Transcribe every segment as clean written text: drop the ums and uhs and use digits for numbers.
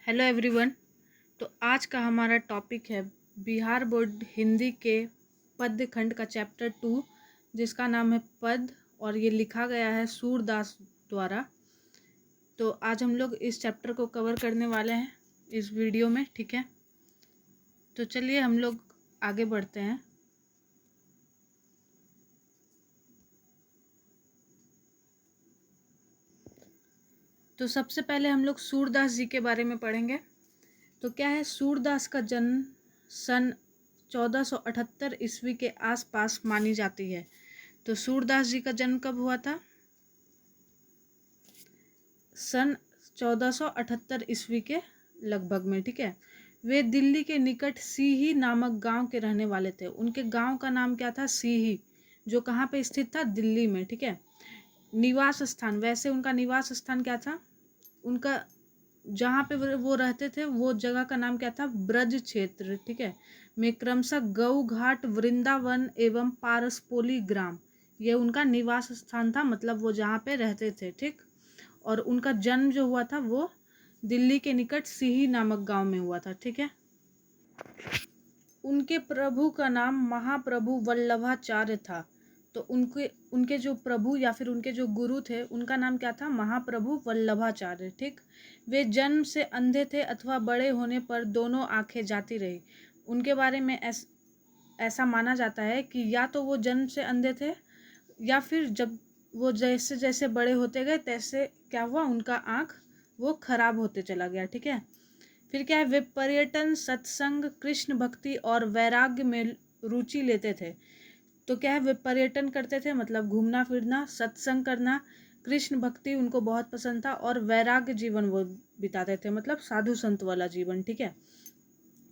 Hello everyone. तो आज का हमारा टॉपिक है बिहार बोर्ड हिंदी के पद्य खंड का चैप्टर 2 जिसका नाम है पद और ये लिखा गया है सूरदास द्वारा। तो आज हम लोग इस चैप्टर को कवर करने वाले हैं इस वीडियो में, ठीक है। तो चलिए हम लोग आगे बढ़ते हैं। तो सबसे पहले हम लोग सूरदास जी के बारे में पढ़ेंगे। तो क्या है, सूरदास का जन्म सन 1478 ईस्वी के आसपास मानी जाती है। तो सूरदास जी का जन्म कब हुआ था? सन 1478 ईस्वी के लगभग में, ठीक है। वे दिल्ली के निकट सीही नामक गांव के रहने वाले थे। उनके गांव का नाम क्या था? सीही, जो कहाँ पे स्थित था? दिल्ली में, ठीक है। निवास स्थान, वैसे उनका निवास स्थान क्या था? उनका जहाँ पे वो रहते थे वो जगह का नाम क्या था? ब्रज क्षेत्र, ठीक है। में क्रमशः गऊ घाट, वृंदावन एवं पारसपोली ग्राम, ये उनका निवास स्थान था, मतलब वो जहाँ पे रहते थे, ठीक। और उनका जन्म जो हुआ था वो दिल्ली के निकट सीही नामक गांव में हुआ था, ठीक है। उनके प्रभु का नाम महाप्रभु वल्लभाचार्य था। तो उनके जो प्रभु या फिर उनके जो गुरु थे उनका नाम क्या था? महाप्रभु वल्लभाचार्य, ठीक। वे जन्म से अंधे थे अथवा बड़े होने पर दोनों आंखें जाती रही। उनके बारे में ऐसा माना जाता है कि या तो वो जन्म से अंधे थे या फिर जब वो जैसे जैसे बड़े होते गए तैसे क्या हुआ, उनका आँख वो खराब होते चला गया, ठीक है। फिर क्या है, वे पर्यटन, सत्संग, कृष्ण भक्ति और वैराग्य में रुचि लेते थे। तो क्या है, वे पर्यटन करते थे, मतलब घूमना फिरना, सत्संग करना, कृष्ण भक्ति उनको बहुत पसंद था और वैराग्य जीवन वो बिताते थे, मतलब साधु संत वाला जीवन, ठीक है।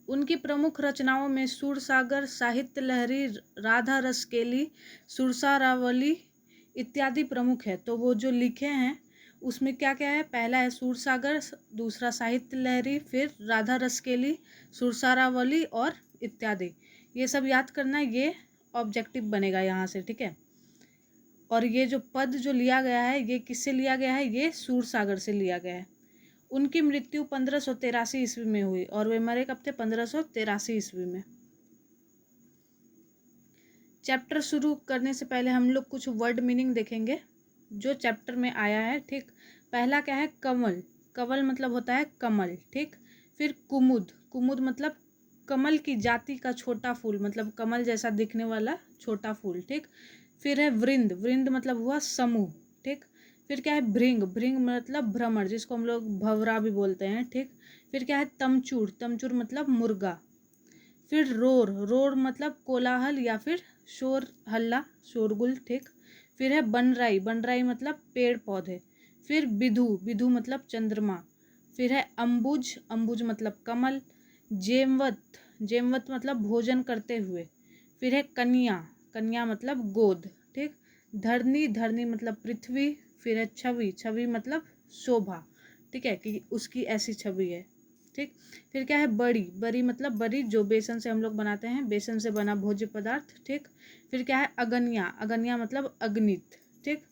उनकी प्रमुख रचनाओं में सूरसागर, साहित्य लहरी, राधा रसकेली, सुरसारावली इत्यादि प्रमुख है। तो वो जो लिखे हैं उसमें क्या क्या है? पहला है सूरसागर, दूसरा साहित्य लहरी, फिर राधा रसकेली, सुरसारावली और इत्यादि। ये सब याद करना, ये ऑब्जेक्टिव बनेगा यहाँ से, ठीक है। और ये जो पद जो लिया गया है ये किससे लिया गया है? ये सूरसागर से लिया गया है। उनकी मृत्यु 1583 ईस्वी में हुई और वे मरे कब थे? 1583 ईस्वी में। चैप्टर शुरू करने से पहले हम लोग कुछ वर्ड मीनिंग देखेंगे जो चैप्टर में आया है, ठीक। पहला क्या है? कमल। कमल मतलब होता है कमल, ठीक। फिर कुमुद, कुमुद मतलब कमल की जाति का छोटा फूल, मतलब कमल जैसा दिखने वाला छोटा फूल, ठीक। फिर है वृंद, वृंद मतलब हुआ समूह, ठीक। फिर क्या है? भृंग, भृंग मतलब भ्रमर, जिसको हम लोग भंवरा भी बोलते हैं, ठीक। फिर क्या है? तमचूर, तमचूर मतलब मुर्गा। फिर रोर, रोर मतलब कोलाहल या फिर शोर हल्ला, शोरगुल, ठीक। फिर है बनराई, बनराई मतलब पेड़ पौधे। फिर बिधु, बिधु मतलब चंद्रमा। फिर है अम्बुज, अम्बुज मतलब कमल। जेमवत, जेमवत मतलब भोजन करते हुए। फिर है कन्या, कन्या मतलब गोद, ठीक। धरनी, धरनी मतलब पृथ्वी। फिर है छवि, छवि मतलब शोभा, ठीक है, कि उसकी ऐसी छवि है, ठीक। फिर क्या है? बड़ी, बड़ी मतलब बड़ी, जो बेसन से हम लोग बनाते हैं, बेसन से बना भोज्य पदार्थ, ठीक। फिर क्या है? अगन्या, अगन्या मतलब अगणित, ठीक,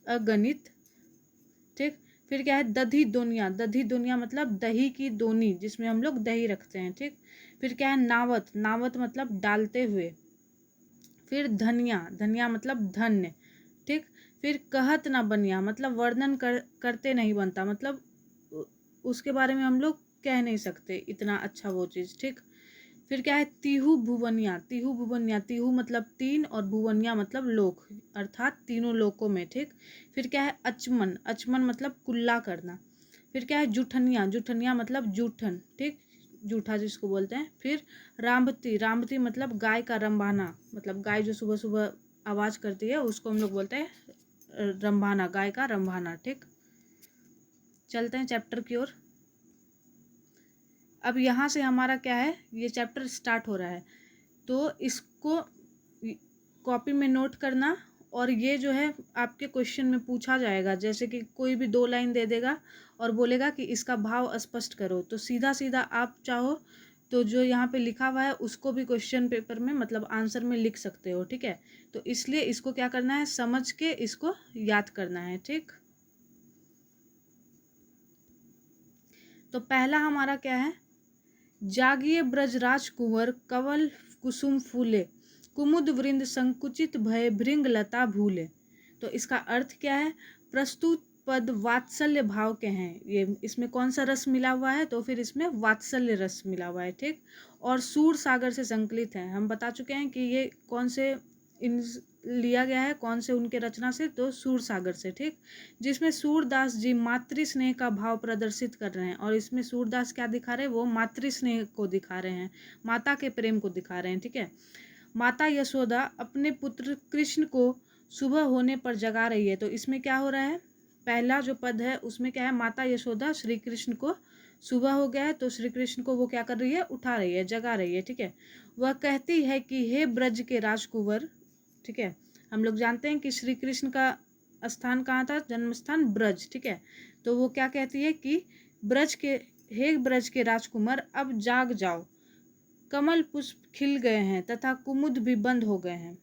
अगणित, ठीक। फिर क्या है? दधी दोनिया, दधी दोनिया मतलब दही की दोनी जिसमें हम लोग दही रखते हैं, ठीक। फिर क्या है? नावत, नावत मतलब डालते हुए। फिर धनिया, धनिया मतलब धन्य, ठीक। फिर कहत ना बनिया मतलब वर्णन करते नहीं बनता, मतलब उसके बारे में हम लोग कह नहीं सकते इतना अच्छा वो चीज़, ठीक। फिर क्या है? तीहू भुवनिया, तीहू भुवनिया, तीहू मतलब तीन और भुवनिया मतलब लोक, अर्थात तीनों लोकों में, ठीक। फिर क्या है? अचमन, अचमन मतलब कुल्ला करना। फिर क्या है? जुठनिया, जुठनिया मतलब जूठन, ठीक, जूठा जिसको बोलते हैं। फिर रामबती, रामबती मतलब गाय का रंभाना, मतलब गाय जो सुबह सुबह आवाज़ करती है उसको हम लोग बोलते हैं रंभाना, गाय का रंभाना, ठीक। चलते हैं चैप्टर की ओर। अब यहाँ से हमारा क्या है, ये चैप्टर स्टार्ट हो रहा है, तो इसको कॉपी में नोट करना। और ये जो है आपके क्वेश्चन में पूछा जाएगा, जैसे कि कोई भी 2 लाइन दे देगा और बोलेगा कि इसका भाव स्पष्ट करो, तो सीधा सीधा आप चाहो तो जो यहाँ पे लिखा हुआ है उसको भी क्वेश्चन पेपर में, मतलब आंसर में लिख सकते हो, ठीक है। तो इसलिए इसको क्या करना है? समझ के इसको याद करना है, ठीक। तो पहला हमारा क्या है, जागिए ब्रजराज कुंवर कवल कुसुम फूले, कुमुद वृंद संकुचित भय भृंग लता भूले। तो इसका अर्थ क्या है, प्रस्तुत पद वात्सल्य भाव के हैं। ये इसमें कौन सा रस मिला हुआ है, तो फिर इसमें वात्सल्य रस मिला हुआ है, ठीक। और सूर सागर से संकलित है। हम बता चुके हैं कि ये कौन से इन लिया गया है, कौन से उनके रचना से, तो सूर सागर से, ठीक। जिसमें सूरदास जी मातृ स्नेह का भाव प्रदर्शित कर रहे हैं। और इसमें सूरदास क्या दिखा रहे हैं, वो मातृ स्नेह को दिखा रहे हैं, माता के प्रेम को दिखा रहे हैं, ठीक है। माता यशोदा अपने पुत्र कृष्ण को सुबह होने पर जगा रही है। तो इसमें क्या हो रहा है, पहला जो पद है उसमें क्या है, माता यशोदा श्री कृष्ण को, सुबह हो गया है तो श्री कृष्ण को वो क्या कर रही है, उठा रही है, जगा रही है, ठीक है। वह कहती है कि हे ब्रज के राजकुंवर, ठीक है। हम लोग जानते हैं कि श्री कृष्ण का स्थान कहाँ था, जन्म स्थान ब्रज, ठीक है। तो वो क्या कहती है कि हे ब्रज के राजकुमार अब जाग जाओ, कमल पुष्प खिल गए हैं तथा कुमुद भी बंद हो गए हैं।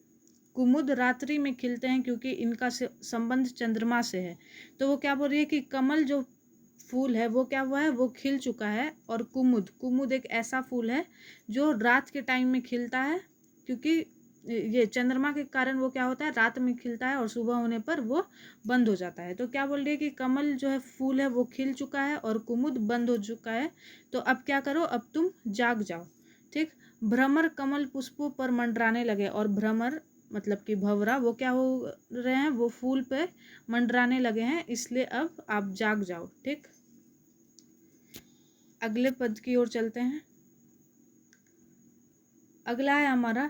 कुमुद रात्रि में खिलते हैं क्योंकि इनका संबंध चंद्रमा से है। तो वो क्या बोल रही है कि कमल जो फूल है वो क्या हुआ है, वो खिल चुका है। और कुमुद एक ऐसा फूल है जो रात के टाइम में खिलता है, क्योंकि ये चंद्रमा के कारण वो क्या होता है, रात में खिलता है और सुबह होने पर वो बंद हो जाता है। तो क्या बोल रही है कि कमल जो है फूल है वो खिल चुका है और कुमुद बंद हो चुका है। तो अब क्या करो, अब तुम जाग जाओ, ठीक। भ्रमर कमल पुष्पों पर मंडराने लगे। और भ्रमर मतलब कि भंवरा, वो क्या हो रहे हैं, वो फूल पे मंडराने लगे हैं, इसलिए अब आप जाग जाओ, ठीक। अगले पद की ओर चलते हैं। अगला है हमारा,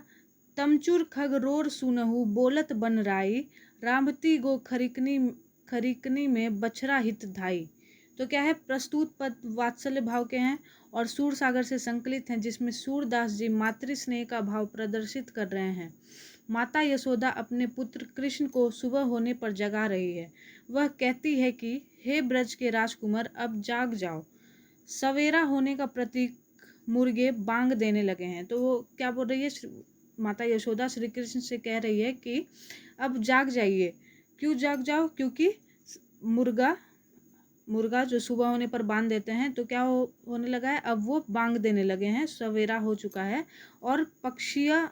तमचुर खग रोर सुनहु बोलत बन राई, रामती गो खरिकनी में बछरा हित धाई। तो क्या है, प्रस्तुत पद वात्सल्य भाव के हैं और सूर सागर से संकलित हैं, जिसमें सूरदास जी मातृ स्नेह का भाव प्रदर्शित कर रहे हैं। माता यशोदा अपने पुत्र कृष्ण को सुबह होने पर जगा रही है। वह कहती है कि हे ब्रज के राजकुमार अब जाग जाओ, सवेरा होने का प्रतीक मुर्गे बांग देने लगे हैं। तो वो क्या बोल रही है, माता यशोदा श्री कृष्ण से कह रही है कि अब जाग जाइए। क्यों जाग जाओ, क्योंकि मुर्गा जो सुबह होने पर बांध देते हैं, तो क्या होने लगा है, अब वो बांग देने लगे हैं, सवेरा हो चुका है। और पक्षियाँ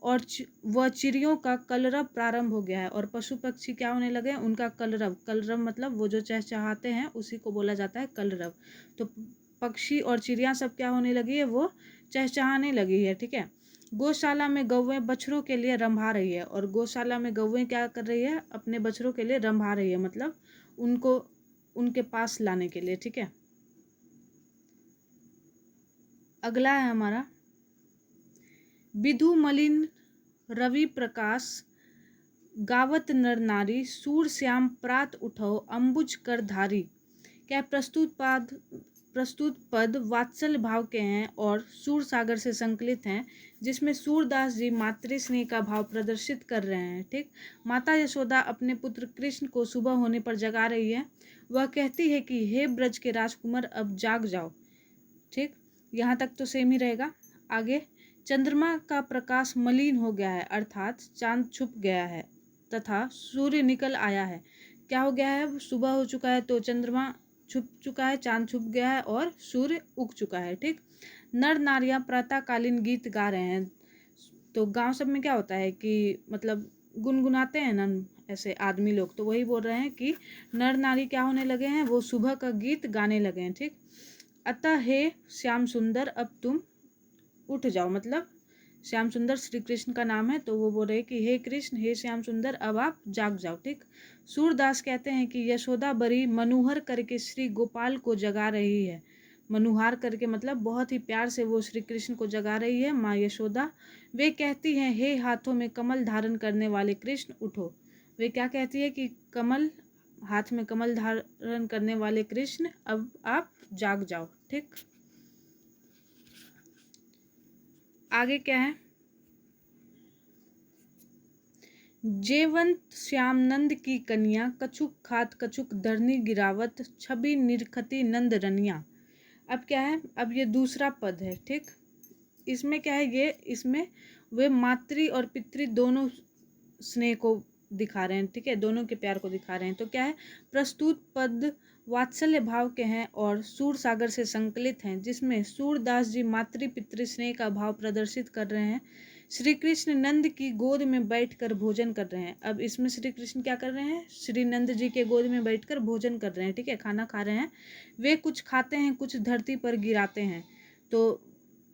और व चिड़ियों का कलरव प्रारंभ हो गया है। और पशु पक्षी क्या होने लगे हैं, उनका कलरव मतलब वो जो चहचहाते हैं उसी को बोला जाता है कलरव। तो पक्षी और चिड़िया सब क्या होने लगी है, वो चहचहाने लगी है, ठीक है। गौशाला में गौएं बछड़ों के लिए रंभा रही है। और गौशाला में गौएं क्या कर रही है, अपने बछड़ों के लिए रंभा रही है, मतलब उनको उनके पास लाने के लिए, ठीक है। अगला है हमारा, विधु मलिन रवि प्रकाश गावत नर नारी, सूर श्याम प्रात उठो अंबुज कर धारी। क्या प्रस्तुत पद वात्सल्य भाव के हैं और सूर सागर से संकलित हैं, जिसमें सूरदास जी मातृ स्नेह का भाव प्रदर्शित कर रहे हैं, ठीक। माता यशोदा अपने पुत्र कृष्ण को सुबह होने पर जगा रही है। वह कहती है कि हे ब्रज के राजकुमार अब जाग जाओ, ठीक। यहाँ तक तो सेम ही रहेगा। आगे, चंद्रमा का प्रकाश मलिन हो गया है, अर्थात चांद छुप गया है तथा सूर्य निकल आया है। क्या हो गया है, सुबह हो चुका है तो चंद्रमा छुप चुका है, चांद छुप गया है और सूर्य उग चुका है, ठीक। नर नारियां प्रातःकालीन गीत गा रहे हैं। तो गांव सब में क्या होता है कि मतलब गुनगुनाते हैं ना ऐसे आदमी लोग, तो वही बोल रहे हैं कि नर नारी क्या होने लगे हैं, वो सुबह का गीत गाने लगे हैं, ठीक। अतः हे श्याम सुंदर अब तुम उठ जाओ, मतलब श्याम सुंदर श्री कृष्ण का नाम है, तो वो बोल रहे कि हे कृष्ण, हे श्याम सुंदर अब आप जाग जाओ, ठीक। सूरदास कहते हैं कि यशोदा बड़ी मनुहर करके श्री गोपाल को जगा रही है। मनुहार करके मतलब बहुत ही प्यार से वो श्री कृष्ण को जगा रही है माँ यशोदा। वे कहती हैं हे हाथों में कमल धारण करने वाले कृष्ण उठो। वे क्या कहती है कि हाथ में कमल धारण करने वाले कृष्ण अब आप जाग जाओ, ठीक। आगे क्या है, जेवंत श्यामनंद की कन्या, कछुक खात कछुक धरनी गिरावत, छवि निरखती नंद रनिया। अब क्या है, अब ये दूसरा पद है, ठीक। इसमें क्या है, इसमें वे मातृ और पितृ दोनों स्नेह को दिखा रहे हैं, ठीक है, दोनों के प्यार को दिखा रहे हैं। तो क्या है, प्रस्तुत पद वात्सल्य भाव के हैं और सूरसागर से संकलित हैं, जिसमें सूरदास जी मातृ पितृ स्नेह का भाव प्रदर्शित कर रहे हैं। श्री कृष्ण नंद की गोद में बैठकर भोजन कर रहे हैं। अब इसमें श्री कृष्ण क्या कर रहे हैं, श्री नंद जी के गोद में बैठकर भोजन कर रहे हैं, ठीक है, खाना खा रहे हैं। वे कुछ खाते हैं, कुछ धरती पर गिराते हैं। तो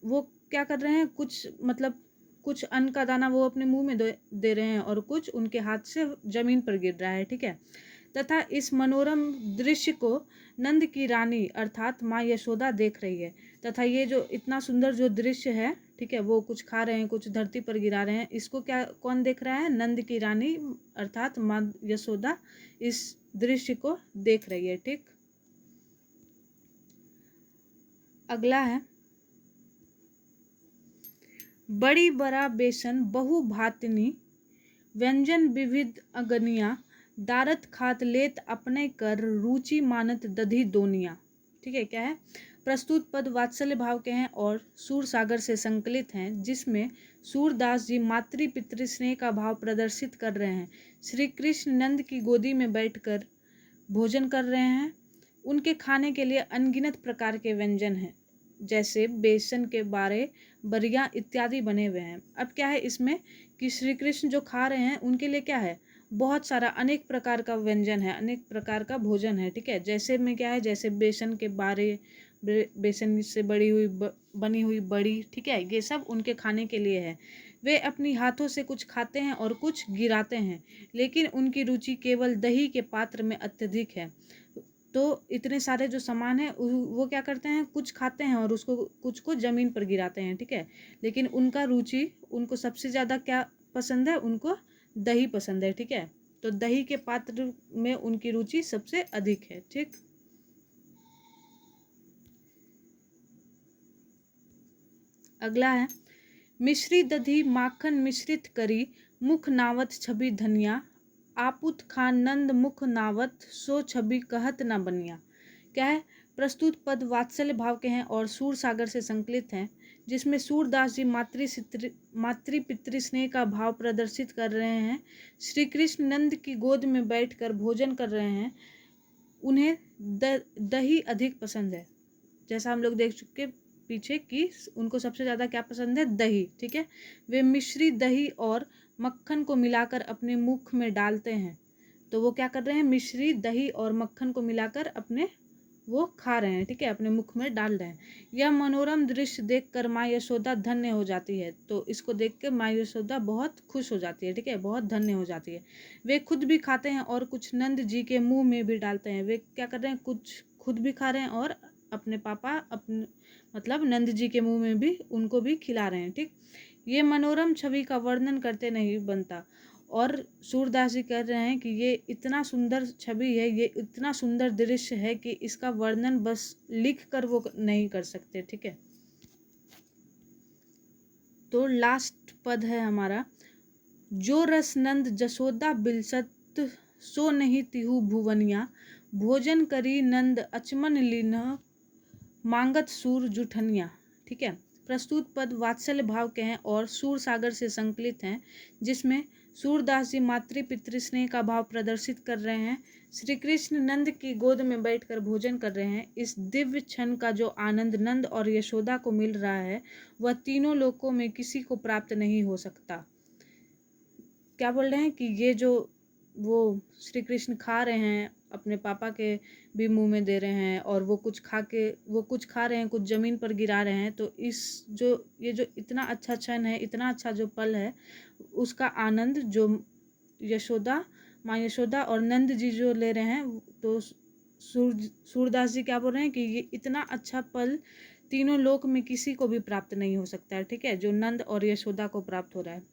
वो क्या कर रहे हैं, कुछ मतलब कुछ अन्न का दाना वो अपने मुंह में दे रहे हैं और कुछ उनके हाथ से जमीन पर गिर रहा है, ठीक है। तथा इस मनोरम दृश्य को नंद की रानी अर्थात माँ यशोदा देख रही है। तथा ये जो इतना सुंदर जो दृश्य है, ठीक है, वो कुछ खा रहे हैं, कुछ धरती पर गिरा रहे हैं, इसको क्या कौन देख रहा है, नंद की रानी अर्थात माँ यशोदा इस दृश्य को देख रही है, ठीक। अगला है, बड़ी बड़ा बेसन बहु भातनी व्यंजन विविध अगनिया दारत खात लेत अपने कर रुचि मानत दधी दोनिया, ठीक है। क्या है, प्रस्तुत पद वात्सल्य भाव के हैं और सूरसागर से संकलित हैं, जिसमें सूरदास जी मातृ पितृ स्नेह का भाव प्रदर्शित कर रहे हैं। श्री कृष्ण नंद की गोदी में बैठकर भोजन कर रहे हैं। उनके खाने के लिए अनगिनत प्रकार के व्यंजन हैं, जैसे बेसन के बारे, बरिया इत्यादि बने हुए हैं। अब क्या है इसमें कि श्री कृष्ण जो खा रहे हैं उनके लिए क्या है, बहुत सारा अनेक प्रकार का व्यंजन है, अनेक प्रकार का भोजन है, ठीक है। जैसे में क्या है, जैसे बेसन के बारे, बेसन से बनी हुई बड़ी, ठीक है, ये सब उनके खाने के लिए है। वे अपनी हाथों से कुछ खाते हैं और कुछ गिराते हैं, लेकिन उनकी रुचि केवल दही के पात्र में अत्यधिक है। तो इतने सारे जो सामान है वो क्या करते हैं, कुछ खाते हैं और उसको कुछ को जमीन पर गिराते हैं, ठीक है। लेकिन उनका रुचि, उनको सबसे ज़्यादा क्या पसंद है, उनको दही पसंद है, ठीक है। तो दही के पात्र में उनकी रुचि सबसे अधिक है, ठीक। अगला है, मिश्री दधी माखन मिश्रित करी मुख नावत छवि धनिया आपुत खान नंद मुख नावत सो छवि कहत न बनिया। क्या है, प्रस्तुत पद वात्सल्य भाव के हैं और सूरसागर से संकलित हैं, जिसमें सूरदास जी मातृ पितृ स्नेह का भाव प्रदर्शित कर रहे हैं। श्री कृष्ण नंद की गोद में बैठकर भोजन कर रहे हैं। उन्हें दही अधिक पसंद है, जैसा हम लोग देख चुके पीछे कि उनको सबसे ज़्यादा क्या पसंद है, दही, ठीक है। वे मिश्री दही और मक्खन को मिलाकर अपने मुख में डालते हैं। तो वो क्या कर रहे हैं, मिश्री दही और मक्खन को मिलाकर अपने वो खा रहे हैं, ठीक है, अपने मुख में डाल रहे हैं। यह मनोरम दृश्य देखकर माँ यशोदा धन्य हो जाती है। तो इसको देख के माँ यशोदा बहुत खुश हो जाती है, ठीक है, बहुत धन्य हो जाती है। वे खुद भी खाते हैं और कुछ नंद जी के मुंह में भी डालते हैं। वे क्या कर रहे हैं, कुछ खुद भी खा रहे हैं और अपने पापा अपने मतलब नंद जी के मुंह में भी उनको भी खिला रहे हैं, ठीक। ये मनोरम छवि का वर्णन करते नहीं बनता। और सूरदास जी कह रहे हैं कि ये इतना सुंदर छवि है, ये इतना सुंदर दृश्य है कि इसका वर्णन बस लिख कर वो नहीं कर सकते, ठीक है। तो लास्ट पद है हमारा, जो रस नंद जसोदा बिलसत सो नहीं तिहु भुवनिया भोजन करी नंद अचमन लीन मांगत सूर जुठनिया, ठीक है। प्रस्तुत पद वात्सल्य भाव के हैं और सूरसागर से संकलित हैं, जिसमें सूरदास जी मातृ पितृ स्नेह का भाव प्रदर्शित कर रहे हैं। श्री कृष्ण नंद की गोद में बैठकर भोजन कर रहे हैं। इस दिव्य क्षण का जो आनंद नंद और यशोदा को मिल रहा है, वह तीनों लोकों में किसी को प्राप्त नहीं हो सकता। क्या बोल रहे हैं कि ये जो वो श्री कृष्ण खा रहे हैं, अपने पापा के भी मुंह में दे रहे हैं और वो कुछ खा रहे हैं, कुछ जमीन पर गिरा रहे हैं। तो ये जो इतना अच्छा क्षण है, इतना अच्छा जो पल है, उसका आनंद जो माँ यशोदा और नंद जी जो ले रहे हैं, तो सूरदास जी क्या बोल रहे हैं कि ये इतना अच्छा पल तीनों लोक में किसी को भी प्राप्त नहीं हो सकता है, ठीक है, जो नंद और यशोदा को प्राप्त हो रहा है।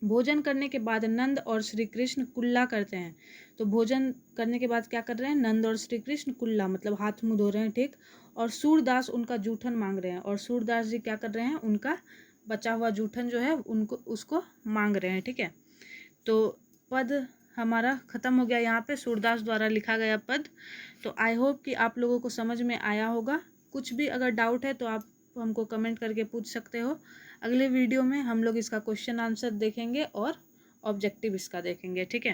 भोजन करने के बाद नंद और श्री कृष्ण कुल्ला करते हैं। तो भोजन करने के बाद क्या कर रहे हैं, नंद और श्री कृष्ण कुल्ला मतलब हाथ मुंह धो रहे हैं, ठीक। और सूरदास उनका जूठन मांग रहे हैं और सूरदास जी क्या कर रहे हैं, उनका बचा हुआ जूठन जो है उसको मांग रहे हैं, ठीक है। तो पद हमारा ख़त्म हो गया यहाँ पे, सूरदास द्वारा लिखा गया पद। तो आई होप कि आप लोगों को समझ में आया होगा। कुछ भी अगर डाउट है तो आप हमको कमेंट करके पूछ सकते हो। अगले वीडियो में हम लोग इसका क्वेश्चन आंसर देखेंगे और ऑब्जेक्टिव इसका देखेंगे, ठीक है।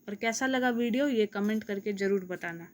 और कैसा लगा वीडियो ये कमेंट करके ज़रूर बताना।